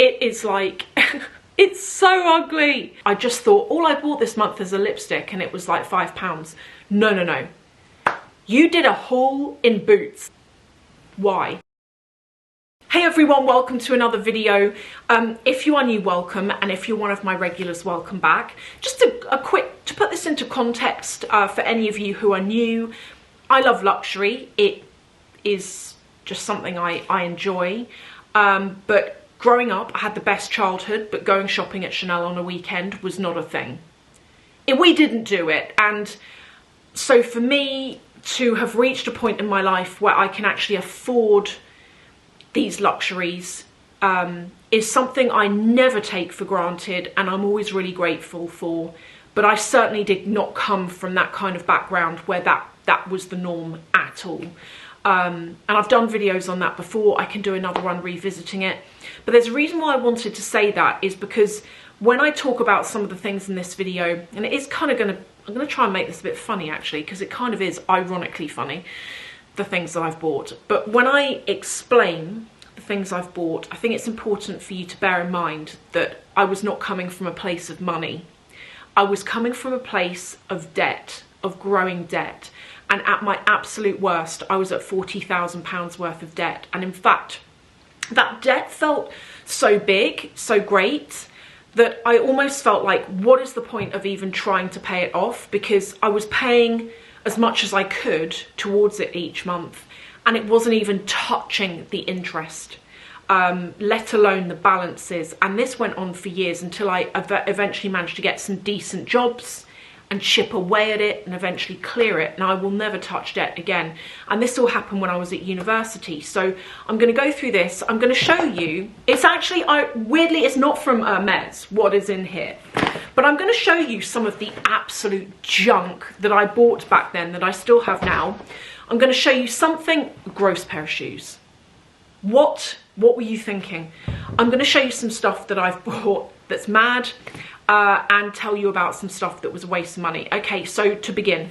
It is like, it's so ugly. I just thought all I bought this month is a lipstick and it was like £5. No, no, no. You did a haul in Boots. Why? Hey everyone, welcome to another video. If you are new, welcome, and if you're one of my regulars, welcome back. Just a quick, to put this into context for any of you who are new, I love luxury. It is just something I enjoy, but growing up I had the best childhood, but going shopping at Chanel on a weekend was not a thing. We didn't do it, and so for me to have reached a point in my life where I can actually afford these luxuries is something I never take for granted, and I'm always really grateful for. But I certainly did not come from that kind of background where that was the norm at all. And I've done videos on that before. I can do another one revisiting it. But there's a reason why I wanted to say that, is because when I talk about some of the things in this video, and it is kind of I'm gonna try and make this a bit funny actually, because it kind of is ironically funny, the things that I've bought. But when I explain the things I've bought, I think it's important for you to bear in mind that I was not coming from a place of money. I was coming from a place of debt, of growing debt. And at my absolute worst, I was at £40,000 worth of debt. And in fact, that debt felt so big, so great, that I almost felt like, what is the point of even trying to pay it off? Because I was paying as much as I could towards it each month, and it wasn't even touching the interest, let alone the balances. And this went on for years until I eventually managed to get some decent jobs and chip away at it and eventually clear it, and I will never touch debt again. And this all happened when I was at university. So I'm going to go through this. I'm going to show you, it's actually, weirdly, it's not from Hermes, what is in here. But I'm going to show you some of the absolute junk that I bought back then that I still have now. I'm going to show you something, a gross pair of shoes. What were you thinking? I'm going to show you some stuff that I've bought that's mad, and tell you about some stuff that was a waste of money. Okay, so to begin,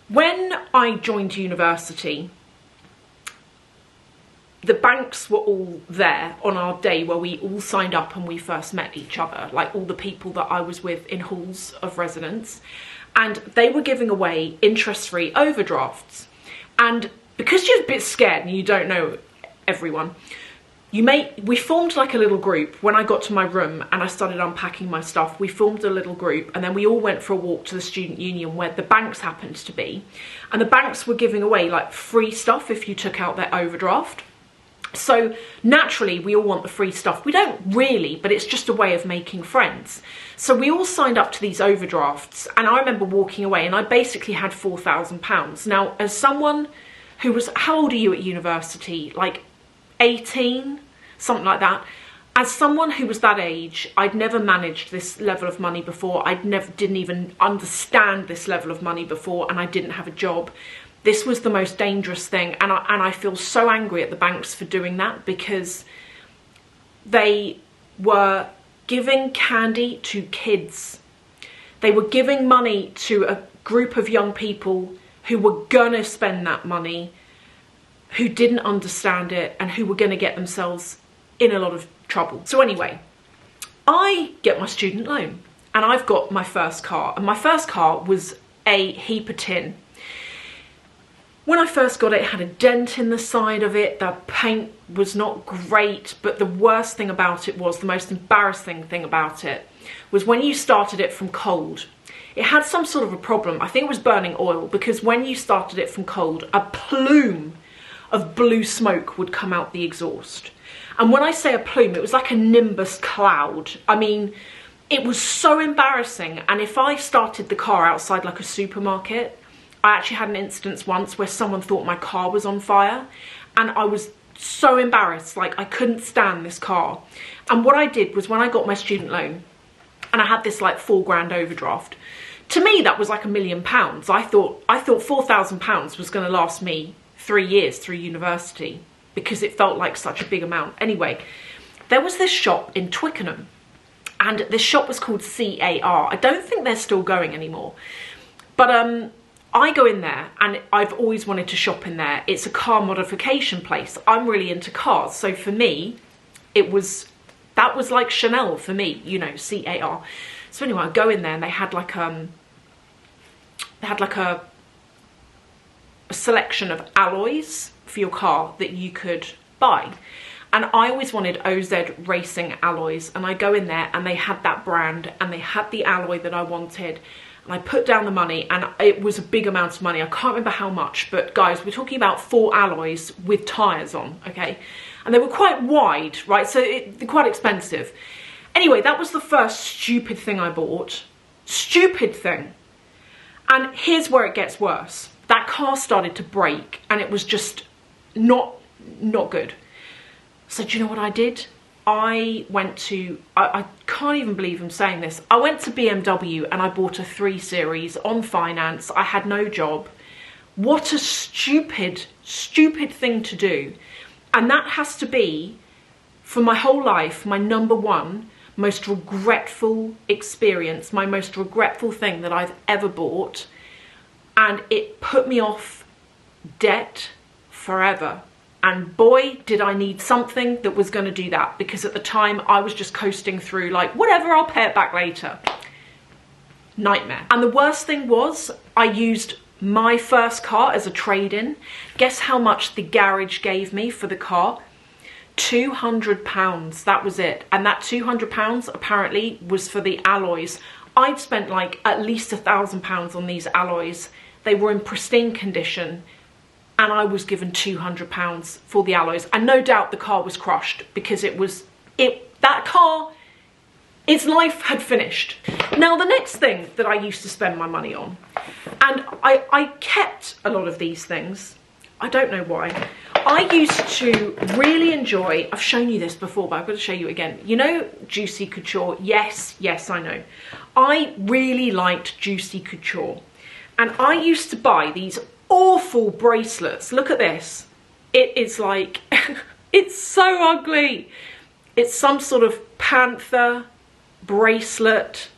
when I joined university, the banks were all there on our day where we all signed up and we first met each other, like all the people that I was with in halls of residence, and they were giving away interest-free overdrafts. And because you're a bit scared and you don't know everyone, we formed like a little group. When I got to my room and I started unpacking my stuff, we formed a little group, and then we all went for a walk to the student union where the banks happened to be, and the banks were giving away like free stuff if you took out their overdraft. So naturally we all want the free stuff. We don't really, but it's just a way of making friends. So we all signed up to these overdrafts, and I remember walking away and I basically had £4,000. Now, as someone who was, how old are you at university? Like 18, something like that. As someone who was that age, I'd never managed this level of money before. Didn't even understand this level of money before, and I didn't have a job. This was the most dangerous thing, and I feel so angry at the banks for doing that, because they were giving candy to kids. They were giving money to a group of young people who were gonna spend that money, who didn't understand it, and who were going to get themselves in a lot of trouble. So anyway, I get my student loan, and I've got my first car, and my first car was a heap of tin. When I first got it, it had a dent in the side of it. The paint was not great, but the worst thing about it was, the most embarrassing thing about it, was when you started it from cold. It had some sort of a problem. I think it was burning oil, because when you started it from cold, a plume of blue smoke would come out the exhaust. And when I say a plume, it was like a nimbus cloud. I mean, it was so embarrassing. And if I started the car outside like a supermarket, I actually had an instance once where someone thought my car was on fire, and I was so embarrassed, like I couldn't stand this car. And what I did was, when I got my student loan and I had this like £4,000 overdraft, to me that was like £1 million. I thought £4,000 was going to last me 3 years through university, because it felt like such a big amount. Anyway, there was this shop in Twickenham, and this shop was called CAR. I don't think they're still going anymore, but I go in there, and I've always wanted to shop in there. It's a car modification place. I'm really into cars, so for me, that was like Chanel for me, you know, CAR. So anyway, I go in there and they had like a selection of alloys for your car that you could buy. And I always wanted OZ Racing alloys, and I go in there and they had that brand and they had the alloy that I wanted, and I put down the money, and it was a big amount of money. I can't remember how much, but guys, we're talking about 4 alloys with tyres on, okay? And they were quite wide, right? So they're quite expensive. Anyway, that was the first stupid thing I bought. Stupid thing. And here's where it gets worse. That car started to break and it was just not good. So do you know what I did? I went to, I can't even believe I'm saying this. I went to BMW and I bought a 3 Series on finance. I had no job. What a stupid, stupid thing to do. And that has to be, for my whole life, my number one most regretful experience, my most regretful thing that I've ever bought. And it put me off debt forever. And boy, did I need something that was going to do that, because at the time I was just coasting through like, whatever, I'll pay it back later. Nightmare. And the worst thing was, I used my first car as a trade-in. Guess how much the garage gave me for the car? £200. That was it. And that £200 apparently was for the alloys. I'd spent like at least £1,000 on these alloys. They were in pristine condition, and I was given £200 for the alloys. And no doubt the car was crushed, because that car, its life had finished. Now, the next thing that I used to spend my money on, and I kept a lot of these things, I don't know why. I used to really enjoy, I've shown you this before, but I've got to show you again. You know Juicy Couture? Yes, I know. I really liked Juicy Couture. And I used to buy these awful bracelets. Look at this. It is like, it's so ugly. It's some sort of panther bracelet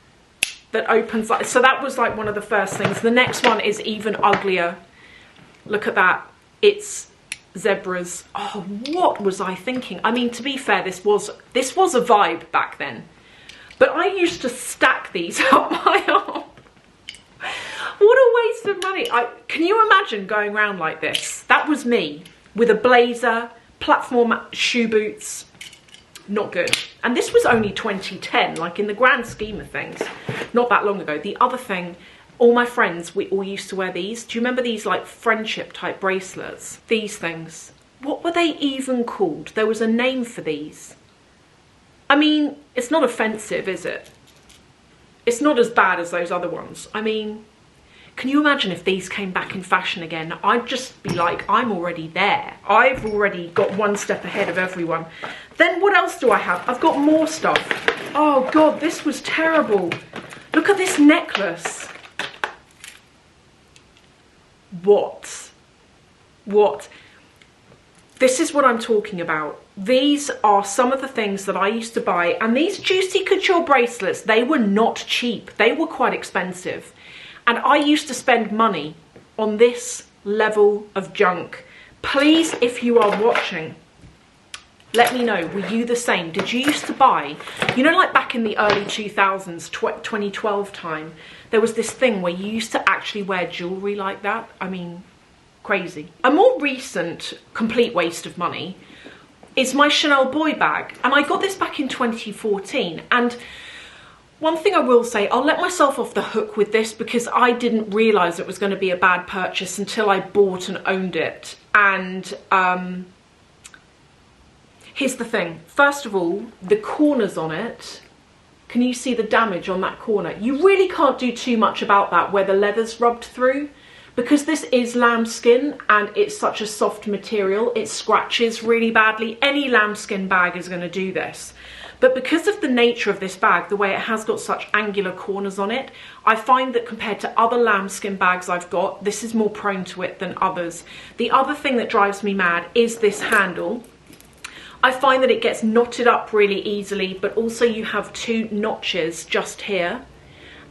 that opens like, so that was like one of the first things. The next one is even uglier. Look at that. It's zebras. Oh, what was I thinking? I mean, to be fair, this was a vibe back then. But I used to stack these up my arm. What a waste of money. Can you imagine going around like this? That was me with a blazer, platform shoe boots. Not good. And this was only 2010, like in the grand scheme of things, not that long ago. The other thing, all my friends, we all used to wear these. Do you remember these like friendship type bracelets? These things. What were they even called? There was a name for these. I mean, it's not offensive, is it? It's not as bad as those other ones. I mean, can you imagine if these came back in fashion again? I'd just be like, I'm already there. I've already got one step ahead of everyone. Then what else do I have? I've got more stuff. Oh God, this was terrible. Look at this necklace. What? This is what I'm talking about. These are some of the things that I used to buy, and these Juicy Couture bracelets, they were not cheap. They were quite expensive. And I used to spend money on this level of junk. Please, if you are watching, let me know, were you the same? Did you used to buy, you know, like back in the early 2000s, 2012 time, there was this thing where you used to actually wear jewellery like that? I mean, crazy. A more recent complete waste of money is my Chanel boy bag. And I got this back in 2014. And one thing I will say, I'll let myself off the hook with this, because I didn't realise it was going to be a bad purchase until I bought and owned it. And here's the thing. First of all, the corners on it, can you see the damage on that corner? You really can't do too much about that where the leather's rubbed through, because this is lambskin and it's such a soft material, it scratches really badly. Any lambskin bag is going to do this. But because of the nature of this bag, the way it has got such angular corners on it, I find that compared to other lambskin bags I've got, this is more prone to it than others. The other thing that drives me mad is this handle. I find that it gets knotted up really easily, but also you have 2 notches just here.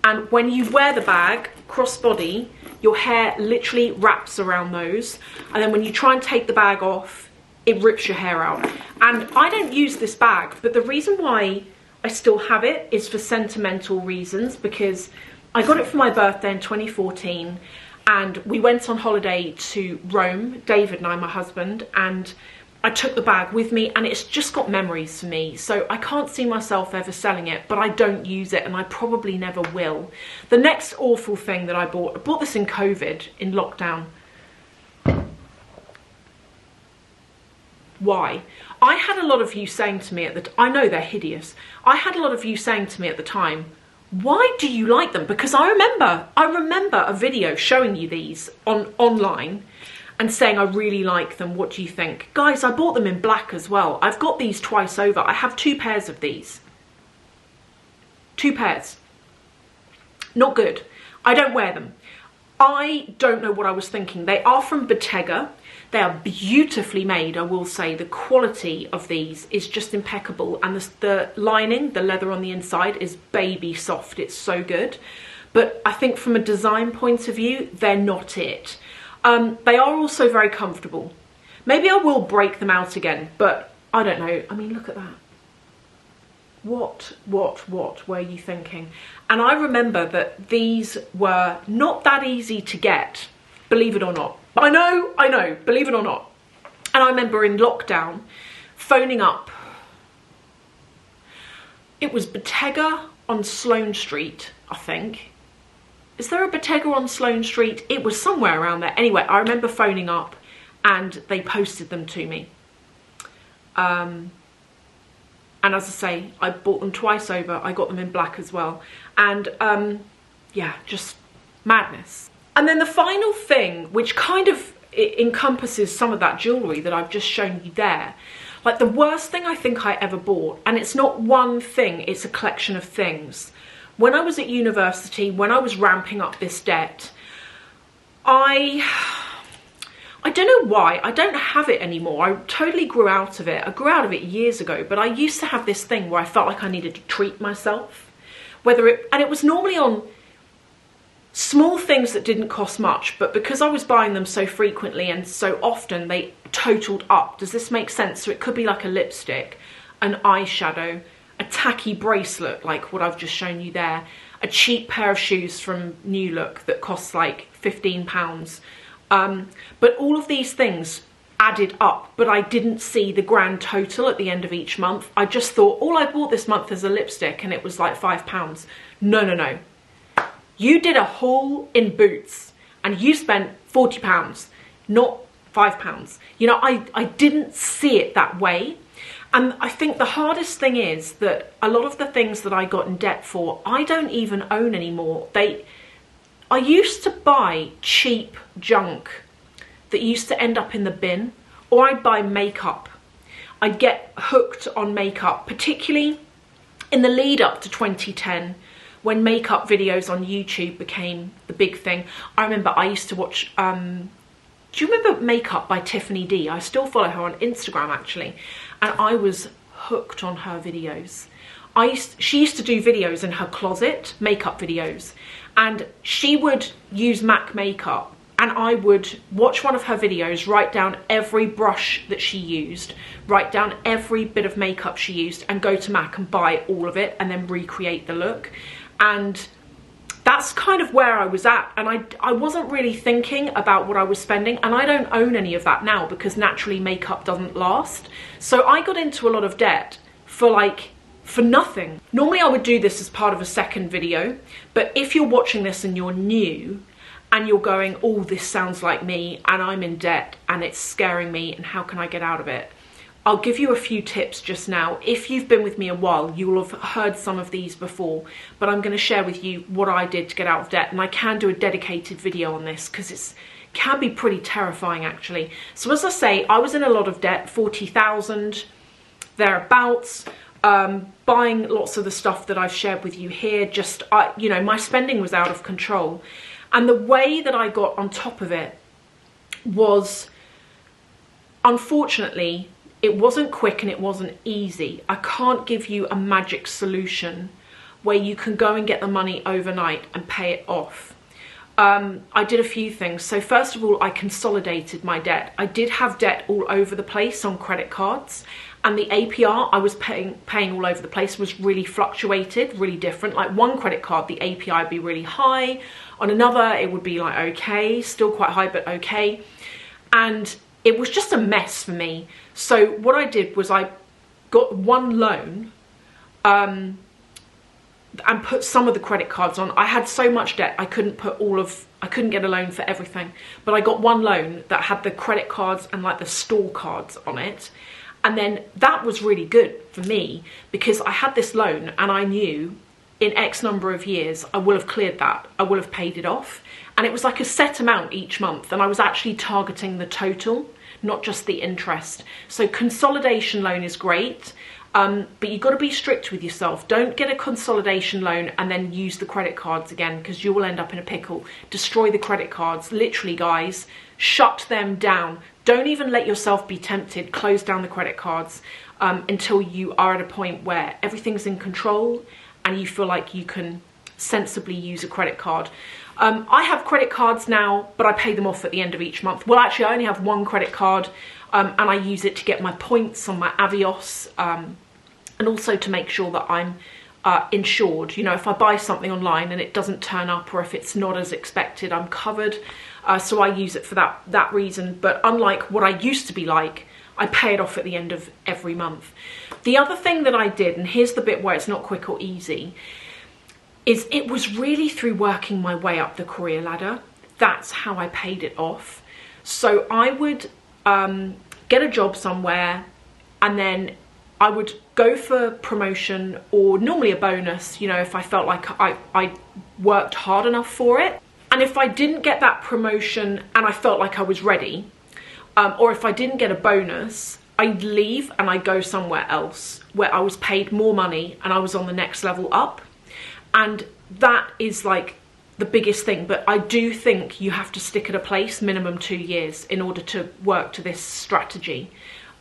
And when you wear the bag crossbody, your hair literally wraps around those. And then when you try and take the bag off, it rips your hair out. And I don't use this bag, but the reason why I still have it is for sentimental reasons, because I got it for my birthday in 2014 and we went on holiday to Rome, David and I, my husband, and I took the bag with me and it's just got memories for me. So I can't see myself ever selling it, but I don't use it and I probably never will. The next awful thing that I bought this in COVID, in lockdown. Why? I had a lot of you saying to me I know they're hideous. I had a lot of you saying to me at the time, why do you like them? Because I remember a video showing you these online and saying, I really like them, what do you think? Guys, I bought them in black as well. I've got these twice over. I have 2 pairs of these. 2 pairs. Not good. I don't wear them. I don't know what I was thinking. They are from Bottega. They are beautifully made, I will say. The quality of these is just impeccable. And the lining, the leather on the inside, is baby soft. It's so good. But I think from a design point of view, they're not it. They are also very comfortable. Maybe I will break them out again, but I don't know. I mean, look at that. What were you thinking? And I remember that these were not that easy to get, believe it or not. I know, believe it or not. And I remember in lockdown, phoning up. It was Bottega on Sloane Street, I think. Is there a Bottega on Sloane Street? It was somewhere around there. Anyway, I remember phoning up and they posted them to me. And as I say, I bought them twice over. I got them in black as well. And yeah, just madness. And then the final thing, which kind of encompasses some of that jewellery that I've just shown you there. Like the worst thing I think I ever bought, and it's not one thing, it's a collection of things. When I was at university, when I was ramping up this debt, I don't know why, I don't have it anymore. I totally grew out of it. I grew out of it years ago, but I used to have this thing where I felt like I needed to treat myself. And it was normally on small things that didn't cost much, but because I was buying them so frequently and so often, they totaled up. Does this make sense? So it could be like a lipstick, an eyeshadow, a tacky bracelet like what I've just shown you there, a cheap pair of shoes from New Look that costs like £15. But all of these things added up, but I didn't see the grand total at the end of each month. I just thought all I bought this month is a lipstick and it was like £5. No. You did a haul in Boots and you spent £40, not £5. You know, I didn't see it that way. And I think the hardest thing is that a lot of the things that I got in debt for, I don't even own anymore. I used to buy cheap junk that used to end up in the bin, or I'd buy makeup. I'd get hooked on makeup, particularly in the lead up to 2010, when makeup videos on YouTube became the big thing. I remember I used to watch, do you remember Makeup by Tiffany D? I still follow her on Instagram actually, and I was hooked on her videos. She used to do videos in her closet, makeup videos, and she would use MAC makeup, and I would watch one of her videos, write down every brush that she used, write down every bit of makeup she used, and go to MAC and buy all of it and then recreate the look. And that's kind of where I was at, and I wasn't really thinking about what I was spending, and I don't own any of that now because naturally makeup doesn't last. So I got into a lot of debt for nothing. Normally I would do this as part of a second video, but if you're watching this and you're new and you're going, oh, this sounds like me and I'm in debt and it's scaring me and how can I get out of it? I'll give you a few tips just now. If you've been with me a while, you will have heard some of these before, but I'm going to share with you what I did to get out of debt, and I can do a dedicated video on this because it can be pretty terrifying actually. So as I say, I was in a lot of debt, 40,000 thereabouts, buying lots of the stuff that I've shared with you here. You know, my spending was out of control, and the way that I got on top of it was, unfortunately, it wasn't quick and it wasn't easy. I can't give you a magic solution where you can go and get the money overnight and pay it off. I did a few things. So first of all, I consolidated my debt. I did have debt all over the place on credit cards, and the APR I was paying all over the place was really fluctuated, really different. Like one credit card, the API would be really high. On another, it would be like okay, still quite high, but okay. And it was just a mess for me. So what I did was I got one loan, and put some of the credit cards on. I had so much debt, I couldn't get a loan for everything. But I got one loan that had the credit cards and like the store cards on it. And then that was really good for me because I had this loan and I knew in X number of years, I will have cleared that. I will have paid it off. And it was like a set amount each month. And I was actually targeting the total, not just the interest. So consolidation loan is great. But you've got to be strict with yourself. Don't get a consolidation loan and then use the credit cards again, because you will end up in a pickle. Destroy the credit cards. Literally, guys, shut them down. Don't even let yourself be tempted. Close down the credit cards until you are at a point where everything's in control and you feel like you can sensibly use a credit card. I have credit cards now, but I pay them off at the end of each month. Well, actually, I only have one credit card, and I use it to get my points on my Avios, and also to make sure that I'm insured. You know, if I buy something online and it doesn't turn up, or if it's not as expected, I'm covered. So I use it for that reason. But unlike what I used to be like, I pay it off at the end of every month. The other thing that I did, and here's the bit where it's not quick or easy, is it was really through working my way up the career ladder. That's how I paid it off. So I would get a job somewhere, and then I would go for promotion or normally a bonus, you know, if I felt like I worked hard enough for it. And if I didn't get that promotion and I felt like I was ready, or if I didn't get a bonus, I'd leave and I'd go somewhere else where I was paid more money and I was on the next level up. And that is like the biggest thing. But I do think you have to stick at a place minimum 2 years in order to work to this strategy.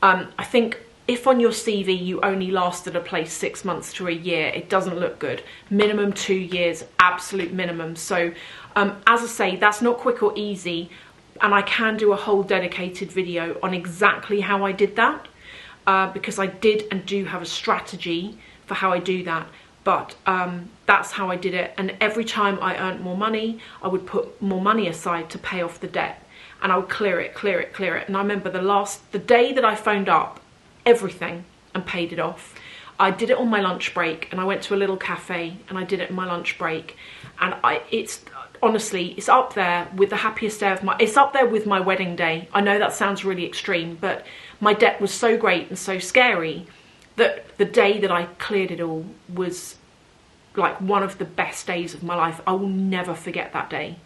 I think if on your CV you only lasted a place 6 months to a year, it doesn't look good. Minimum 2 years, absolute minimum. So as I say, that's not quick or easy. And I can do a whole dedicated video on exactly how I did that, because I did and do have a strategy for how I do that. But that's how I did it. And every time I earned more money, I would put more money aside to pay off the debt. And I would clear it, clear it, clear it. And I remember the day that I phoned up everything and paid it off, I did it on my lunch break, and I went to a little cafe and I did it on my lunch break. And honestly, it's up there with the happiest day of it's up there with my wedding day. I know that sounds really extreme, but my debt was so great and so scary that the day that I cleared it all was like one of the best days of my life. I will never forget that day.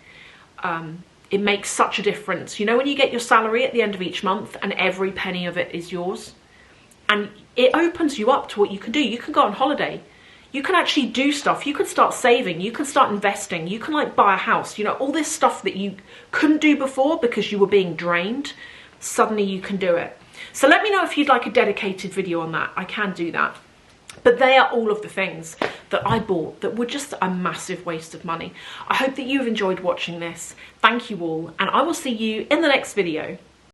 It makes such a difference. You know, when you get your salary at the end of each month and every penny of it is yours, and it opens you up to what you can do. You can go on holiday. You can actually do stuff. You can start saving. You can start investing. You can like buy a house. You know, all this stuff that you couldn't do before because you were being drained. Suddenly you can do it. So let me know if you'd like a dedicated video on that. I can do that. But they are all of the things that I bought that were just a massive waste of money. I hope that you've enjoyed watching this. Thank you all, and I will see you in the next video.